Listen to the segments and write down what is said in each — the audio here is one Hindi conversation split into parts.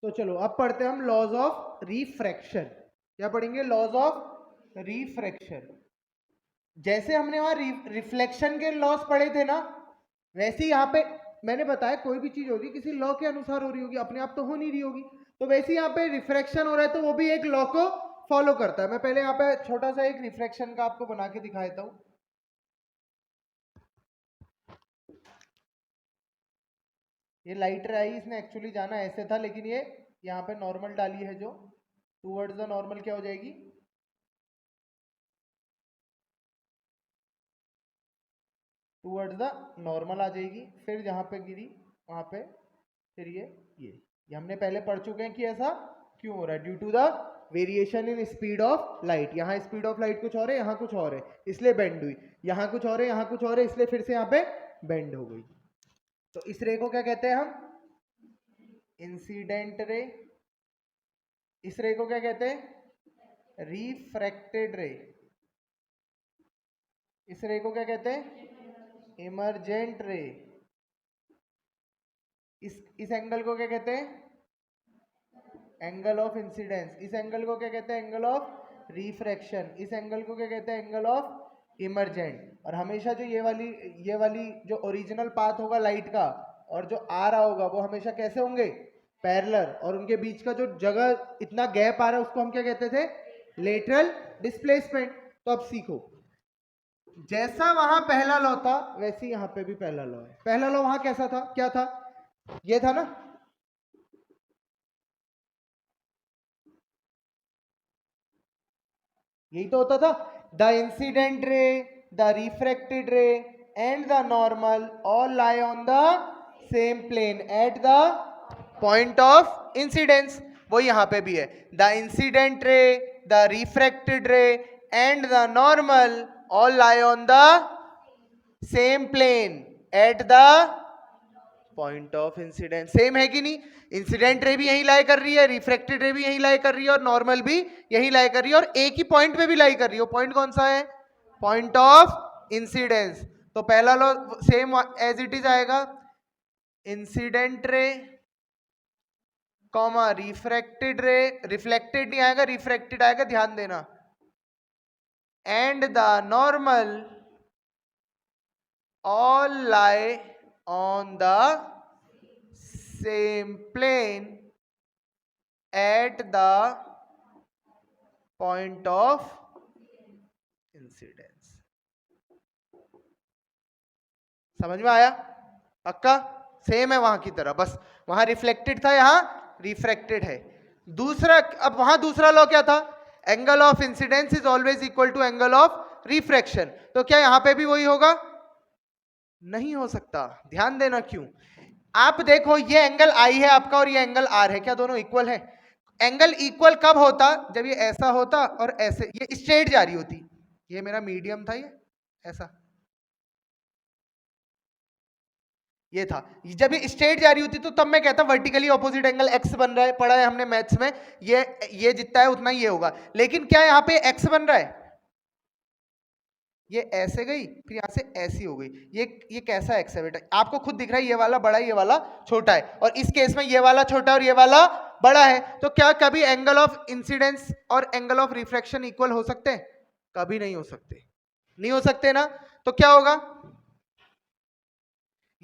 तो चलो अब पढ़ते हैं हम लॉज ऑफ रिफ्रैक्शन। क्या पढ़ेंगे? Laws of refraction. जैसे हमने वहां रिफ्लेक्शन के लॉस पढ़े थे ना, वैसे ही यहाँ पे मैंने बताया कोई भी चीज होगी किसी लॉ के अनुसार हो रही होगी, अपने आप तो हो नहीं रही होगी। तो वैसे यहाँ पे रिफ्रैक्शन हो रहा है तो वो भी एक लॉ को फॉलो करता है। मैं पहले यहाँ पे छोटा सा एक रिफ्रैक्शन का आपको बना के दिखा देता हूँ। ये लाइट आई, इसने एक्चुअली जाना ऐसे था, लेकिन ये यहाँ पे नॉर्मल डाली है जो टूवर्ड्स द नॉर्मल क्या हो जाएगी? टूवर्ड्स द नॉर्मल आ जाएगी। फिर जहाँ पे गिरी वहाँ पे फिर ये हमने पहले पढ़ चुके हैं कि ऐसा क्यों हो रहा है, due to the variation in speed of light. यहाँ स्पीड ऑफ लाइट कुछ और है, यहाँ कुछ और है, इसलिए बेंड हुई। यहाँ कुछ और है, यहाँ कुछ और है, इसलिए फिर से यहाँ पे बेंड हो गई। तो इस रे को क्या कहते हैं हम? Incident ray. इस रे को क्या कहते हैं? रिफ्रैक्टेड रे। इस रे को क्या कहते हैं? इमर्जेंट रे। इस एंगल को क्या कहते हैं? Angle of incidence. इस एंगल को क्या कहते हैं? Angle of refraction. इस एंगल को क्या कहते हैं? Angle of emergent. और हमेशा जो ये वाली जो ओरिजिनल पाथ होगा लाइट का और जो आ रहा होगा वो हमेशा कैसे होंगे? पैरेलल। और उनके बीच का जो जगह इतना गैप आ रहा है उसको हम क्या कहते थे? Lateral displacement. तो अब सीखो, जैसा वहां पहला लॉ था वैसे ही यहाँ पे भी पहला लॉ है। पहला लॉ वहां कैसा था? क्या था? ये था ना, यही तो होता था। The incident ray, the refracted ray and the normal all lie on the same plane at the point of incidence. वो यहां पे भी है। The incident ray, the refracted ray and the normal all lie on the same plane at the point of incidence. Same है कि नहीं? इंसिडेंट रे भी यही लाई कर रही है, रिफ्रैक्टेड रे भी यही लाई कर रही है और नॉर्मल भी यही लाई कर रही है और एक ही पॉइंट पे भी लाई कर रही है। पॉइंट कौन सा है? Point of incidence. तो पहला law same as it is आएगा, incident ray comma refracted ray. Reflected नहीं आएगा, रिफ्रैक्टेड आएगा, ध्यान देना। And the normal all lie on the same plane at the point of incidence। समझ में आया? पक्का? सेम है वहां की तरह, बस वहां रिफ्लेक्टेड था, यहां रिफ्रैक्टेड है। दूसरा, अब वहां दूसरा लॉ क्या था? Angle of incidence is always equal to angle of refraction. तो क्या यहां पे भी वही होगा? नहीं हो सकता। ध्यान देना क्यों। आप देखो, ये एंगल आई है आपका और ये एंगल आर है, क्या दोनों इक्वल है? एंगल इक्वल कब होता? जब ये ऐसा होता और ऐसे ये स्ट्रेट जा रही होती। ये मेरा मीडियम था, ये ऐसा, ये था। जब ये स्ट्रेट जा रही होती तो तब मैं कहता वर्टिकली ऑपोजिट एंगल एक्स बन रहा है, पढ़ा है हमने मैथ्स में। ये जितना है उतना ही ये होगा। लेकिन क्या यहाँ पे एक्स बन रहा है? ये ऐसे गई, फिर यहां से ऐसी हो गई। ये कैसा एक्स है बेटा? आपको खुद दिख रहा है, ये वाला बड़ा है, ये वाला छोटा है। और इस केस में ये वाला छोटा और ये वाला बड़ा है। तो क्या कभी एंगल ऑफ इंसिडेंस और एंगल ऑफ रिफ्रैक्शन इक्वल हो सकते हैं? कभी नहीं हो सकते। नहीं हो सकते ना। तो क्या होगा?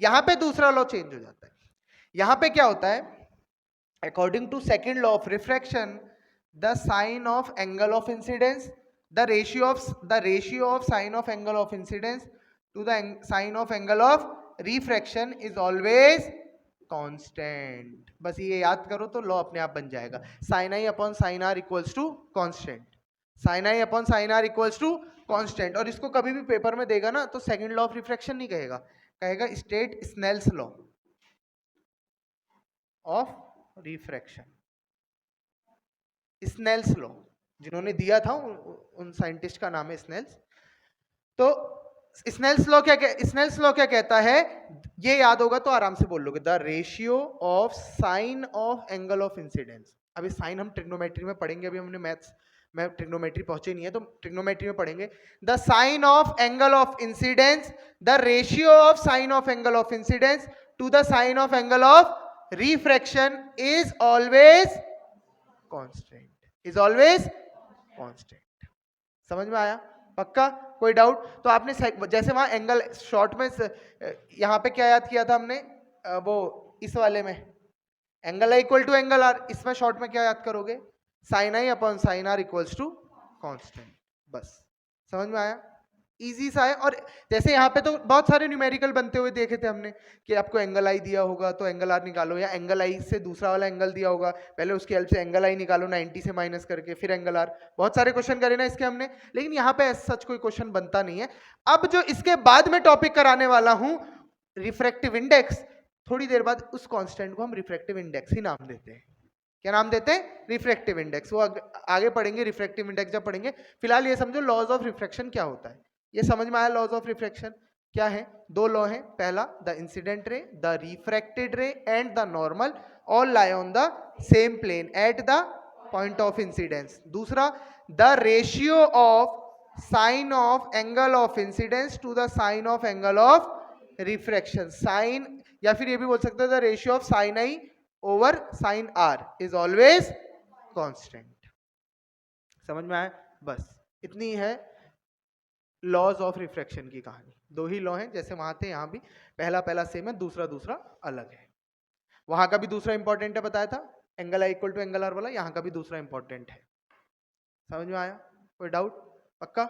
यहां पे दूसरा लॉ चेंज हो जाता है। यहां पे क्या होता है? According to second law of refraction, the sine of angle of incidence, the ratio of sine of angle of incidence to the sine of angle of refraction is always constant। बस ये याद करो तो लॉ अपने आप बन जाएगा। sin i upon sine R equals to constant. sin i upon sine R equals to constant. और इसको कभी भी पेपर में देगा ना तो सेकंड लॉ ऑफ रिफ्रैक्शन नहीं कहेगा, कहेगा state Snell's law of refraction. Snell's law जिन्होंने दिया था उन साइंटिस्ट का नाम है स्नेल्स। तो स्नेल्स लॉ क्या कहता है? ये याद होगा तो आराम से बोल लोगे, the ratio of sine of angle of incidence. अभी साइन हम ट्रिग्नोमेट्री में पढ़ेंगे, अभी हमने मैथ्स में ट्रिग्नोमेट्री पहुंचे नहीं है तो ट्रिग्नोमेट्री में पढ़ेंगे। The sine of angle of incidence, the ratio of sine of angle of incidence to the sine of angle of refraction is always constant, is always constant. समझ में आया? पक्का? कोई डाउट? तो आपने जैसे वहां एंगल शॉर्ट में यहां पे क्या याद किया था हमने, वो इस वाले में angle I equal to angle R, इसमें शॉर्ट में क्या याद करोगे, sine I upon sine R equals to constant. बस समझ में आया? इजी सा है. और जैसे यहाँ पे तो बहुत सारे न्यूमेरिकल बनते हुए देखे थे हमने कि आपको एंगल आई दिया होगा तो एंगल आर निकालो, या एंगल आई से दूसरा वाला एंगल दिया होगा, पहले उसकी हेल्प से एंगल आई निकालो 90 से माइनस करके, फिर एंगल आर. बहुत सारे क्वेश्चन करे ना इसके हमने, लेकिन यहाँ पे सच कोई क्वेश्चन बनता नहीं है. अब जो इसके बाद में टॉपिक कराने वाला हूं, रिफ्रैक्टिव इंडेक्स, थोड़ी देर बाद उस कांस्टेंट को हम रिफ्रैक्टिव इंडेक्स ही नाम देते हैं. क्या नाम देते हैं? Refractive index. वो आगे पढ़ेंगे रिफ्रैक्टिव इंडेक्स जब पढ़ेंगे. फिलहाल ये समझो लॉज ऑफ रिफ्रैक्शन क्या होता है. ये समझ में आया? लॉज ऑफ रिफ्रैक्शन क्या है? दो लॉ है. पहला, the incident ray, the refracted ray and the normal all lie on the same plane at the point of incidence. दूसरा, the ratio of sine of angle of incidence to the sine of angle of refraction. Sine, या फिर ये भी बोल सकते हो the ratio of sine I over sine R is always constant. समझ में आया? बस इतनी है लॉज ऑफ रिफ्रैक्शन की कहानी. दो ही लॉ हैं, जैसे वहां थे यहां भी. पहला पहला सेम है, दूसरा दूसरा अलग है. वहां का भी दूसरा इंपॉर्टेंट है, बताया था angle I equal to angle R वाला. यहां का भी दूसरा इंपॉर्टेंट है. समझ में आया? कोई डाउट? पक्का?